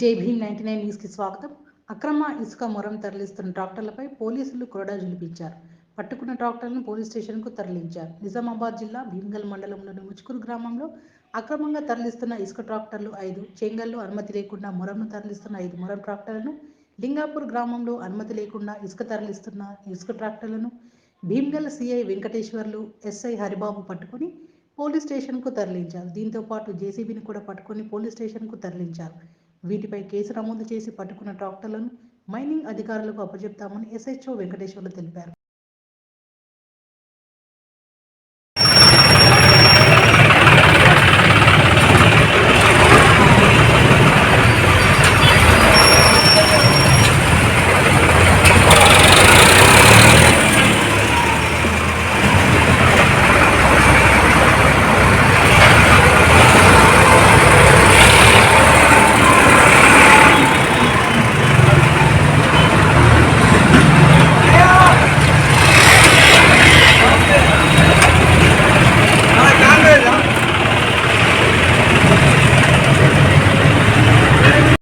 జై భీమ్ 99 న్యూస్కి స్వాగతం. అక్రమ ఇసుక మొరం తరలిస్తున్న ట్రాక్టర్లపై పోలీసులు కొరడా జులిపించారు. పట్టుకున్న ట్రాక్టర్లను పోలీస్ స్టేషన్కు తరలించారు. నిజామాబాద్ జిల్లా భీమ్గల్ మండలంలోని ముచ్కూరు గ్రామంలో అక్రమంగా తరలిస్తున్న ఇసుక ట్రాక్టర్లు 5, చెంగల్లో అనుమతి లేకుండా మొరంను తరలిస్తున్న 5 మొరం ట్రాక్టర్లను, లింగాపూర్ గ్రామంలో అనుమతి లేకుండా ఇసుక తరలిస్తున్న ఇసుక ట్రాక్టర్లను భీమ్గల్ సిఐ వెంకటేశ్వర్లు, ఎస్ఐ హరిబాబు పట్టుకుని పోలీస్ స్టేషన్కు తరలించారు. దీంతో పాటు జేసీబీని కూడా పట్టుకుని పోలీస్ స్టేషన్కు తరలించారు. వీటిపై కేసు నమోదు చేసి పట్టుకున్న ట్రాక్టర్లను మైనింగ్ అధికారులకు అప్పజెప్తామని ఎస్హెచ్ఓ వెంకటేశ్వర్లు తెలిపారు.